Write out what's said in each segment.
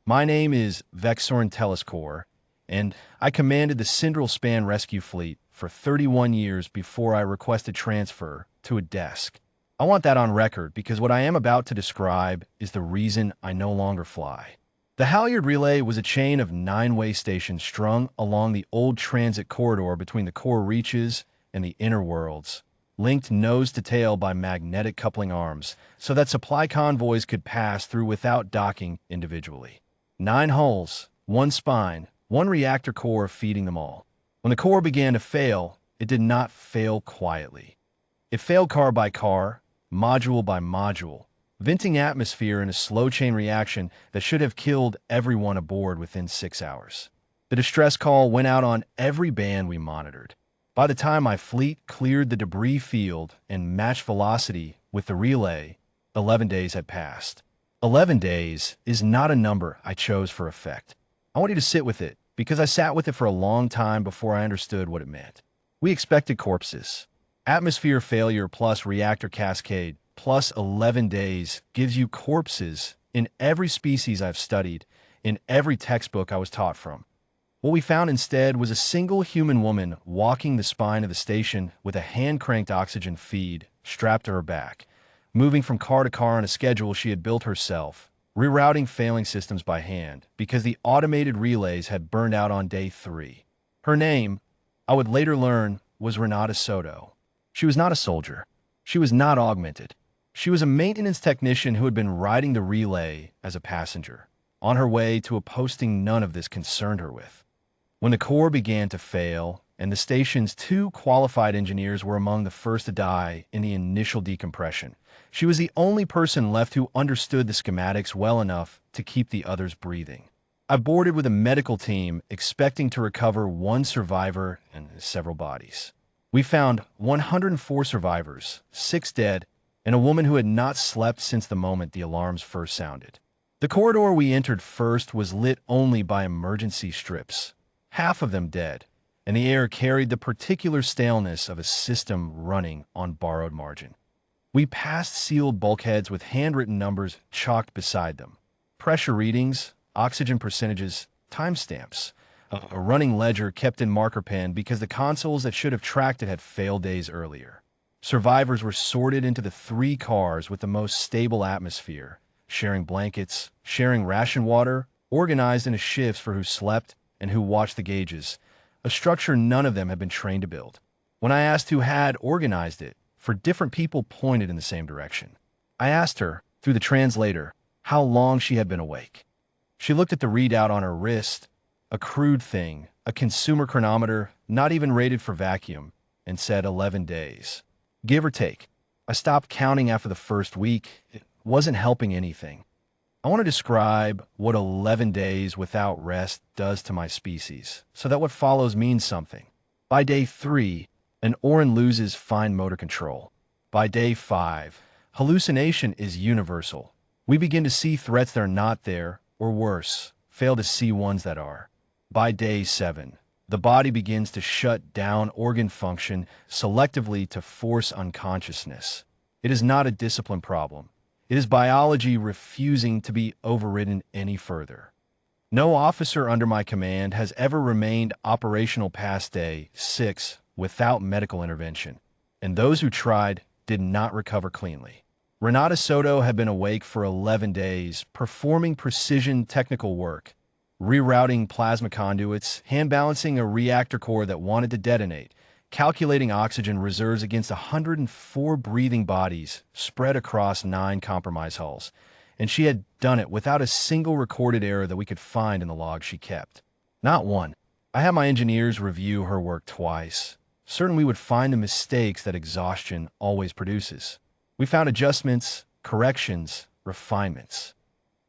My name is Vexorin Telescor, and I commanded the Syndral Span Rescue Fleet for 31 years before I requested transfer to a desk. I want that on record because what I am about to describe is the reason I no longer fly. The Halyard Relay was a chain of 9-way stations strung along the old transit corridor between the core reaches and the inner worlds, linked nose to tail by magnetic coupling arms so that supply convoys could pass through without docking individually. 9 hulls, 1 spine, 1 reactor core feeding them all. When the core began to fail, it did not fail quietly. It failed car by car, module by module, venting atmosphere in a slow chain reaction that should have killed everyone aboard within 6 hours. The distress call went out on every band we monitored. By the time my fleet cleared the debris field and matched velocity with the relay, 11 days had passed. 11 days is not a number I chose for effect. I want you to sit with it because I sat with it for a long time before I understood what it meant. We expected corpses. Atmosphere failure plus reactor cascade plus 11 days gives you corpses in every species I've studied, in every textbook I was taught from. What we found instead was a single human woman walking the spine of the station with a hand-cranked oxygen feed strapped to her back, moving from car to car on a schedule she had built herself, rerouting failing systems by hand because the automated relays had burned out on day 3. Her name, I would later learn, was Renata Soto. She was not a soldier. She was not augmented. She was a maintenance technician who had been riding the relay as a passenger, on her way to a posting none of this concerned her with. When the core began to fail, and the station's 2 qualified engineers were among the first to die in the initial decompression, she was the only person left who understood the schematics well enough to keep the others breathing. I boarded with a medical team expecting to recover 1 survivor and several bodies. We found 104 survivors, 6 dead, and a woman who had not slept since the moment the alarms first sounded. The corridor we entered first was lit only by emergency strips, half of them dead, and the air carried the particular staleness of a system running on borrowed margin. We passed sealed bulkheads with handwritten numbers chalked beside them, pressure readings, oxygen percentages, timestamps, a running ledger kept in marker pen because the consoles that should have tracked it had failed days earlier. Survivors were sorted into the 3 cars with the most stable atmosphere, sharing blankets, sharing ration water, organized into shifts for who slept and who watched the gauges, a structure none of them had been trained to build. When I asked who had organized it, for different people pointed in the same direction. I asked her, through the translator, how long she had been awake. She looked at the readout on her wrist, a crude thing, a consumer chronometer, not even rated for vacuum, and said 11 days. Give or take. I stopped counting after the first week. It wasn't helping anything. I want to describe what 11 days without rest does to my species, so that what follows means something. By day 3, an Orin loses fine motor control. By day 5, hallucination is universal. We begin to see threats that are not there, or worse, fail to see ones that are. By day 7, the body begins to shut down organ function selectively to force unconsciousness. It is not a discipline problem. It is biology refusing to be overridden any further. No officer under my command has ever remained operational past day 6 without medical intervention, and those who tried did not recover cleanly. Renata Soto had been awake for 11 days, performing precision technical work, rerouting plasma conduits, hand-balancing a reactor core that wanted to detonate, calculating oxygen reserves against 104 breathing bodies spread across 9 compromised hulls, and she had done it without a single recorded error that we could find in the log she kept. Not one. I had my engineers review her work twice, certain we would find the mistakes that exhaustion always produces. We found adjustments, corrections, refinements.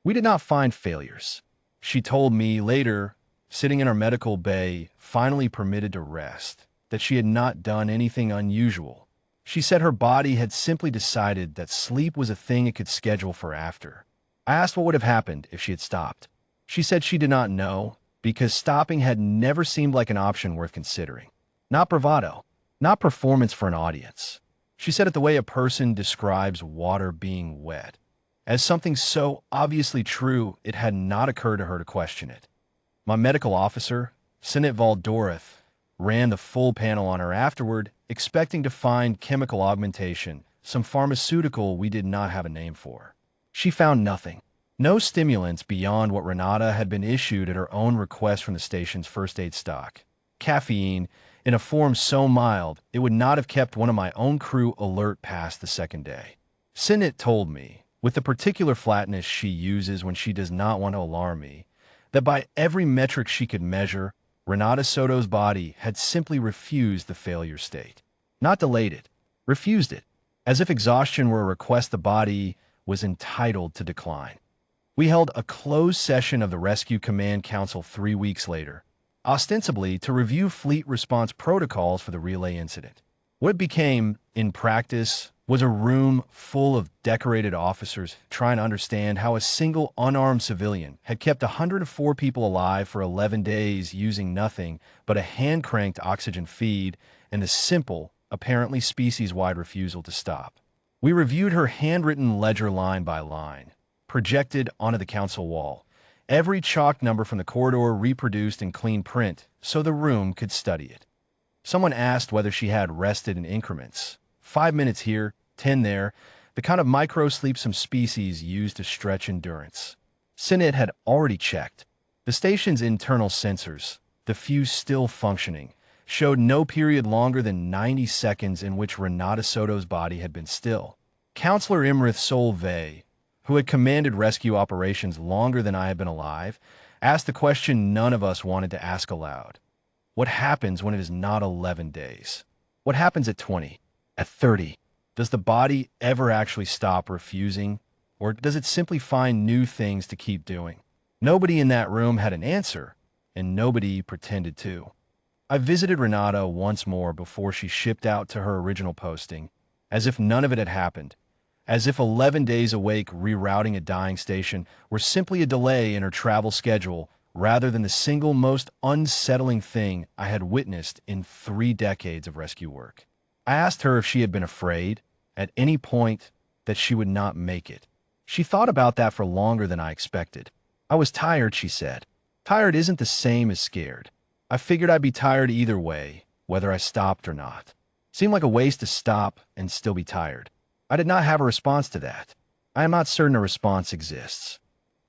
We did not find failures. She told me later, sitting in our medical bay, finally permitted to rest, that she had not done anything unusual. She said her body had simply decided that sleep was a thing it could schedule for after. I asked what would have happened if she had stopped. She said she did not know, because stopping had never seemed like an option worth considering. Not bravado, not performance for an audience. She said it the way a person describes water being wet, as something so obviously true it had not occurred to her to question it. My medical officer, Sinet Valdoreth, ran the full panel on her afterward, expecting to find chemical augmentation, some pharmaceutical we did not have a name for. She found nothing. No stimulants beyond what Renata had been issued at her own request from the station's first aid stock. Caffeine, in a form so mild it would not have kept one of my own crew alert past the second day. Sinet told me, with the particular flatness she uses when she does not want to alarm me, that by every metric she could measure, Renata Soto's body had simply refused the failure state. Not delayed it, refused it, as if exhaustion were a request the body was entitled to decline. We held a closed session of the Rescue Command Council 3 weeks later, ostensibly to review fleet response protocols for the relay incident. What became, in practice, was a room full of decorated officers trying to understand how a single unarmed civilian had kept 104 people alive for 11 days using nothing but a hand-cranked oxygen feed and the simple, apparently species-wide refusal to stop. We reviewed her handwritten ledger line by line, projected onto the council wall, every chalk number from the corridor reproduced in clean print so the room could study it. Someone asked whether she had rested in increments. 5 minutes here, 10 there, the kind of micro-sleep some species use to stretch endurance. Sinet had already checked. The station's internal sensors, the few still functioning, showed no period longer than 90 seconds in which Renata Soto's body had been still. Counselor Imrith Solvay, who had commanded rescue operations longer than I had been alive, asked the question none of us wanted to ask aloud. What happens when it is not 11 days? What happens at 20? At 30? Does the body ever actually stop refusing, or does it simply find new things to keep doing? Nobody in that room had an answer, and nobody pretended to. I visited Renata once more before she shipped out to her original posting, as if none of it had happened, as if 11 days awake rerouting a dying station were simply a delay in her travel schedule rather than the single most unsettling thing I had witnessed in 3 decades of rescue work. I asked her if she had been afraid, at any point, that she would not make it. She thought about that for longer than I expected. I was tired, she said. Tired isn't the same as scared. I figured I'd be tired either way, whether I stopped or not. Seemed like a waste to stop and still be tired. I did not have a response to that. I am not certain a response exists.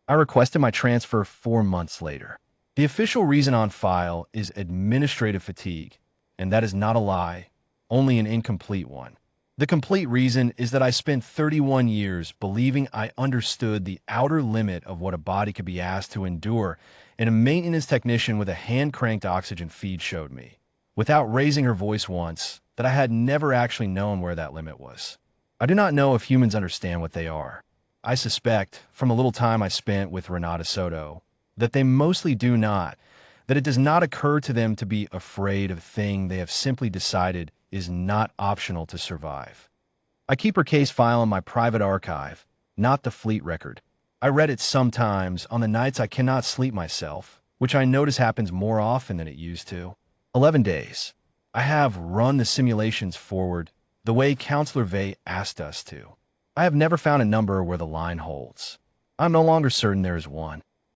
I requested my transfer 4 months later. The official reason on file is administrative fatigue, and that is not a lie, only an incomplete one. The complete reason is that I spent 31 years believing I understood the outer limit of what a body could be asked to endure, and a maintenance technician with a hand-cranked oxygen feed showed me, without raising her voice once, that I had never actually known where that limit was. I do not know if humans understand what they are. I suspect, from a little time I spent with Renata Soto, that they mostly do not, that it does not occur to them to be afraid of a thing they have simply decided is not optional to survive. I keep her case file in my private archive, not the fleet record. I read it sometimes on the nights I cannot sleep myself, which I notice happens more often than it used to. 11 days. I have run the simulations forward the way Counselor Vey asked us to. I have never found a number where the line holds. I'm no longer certain there is one.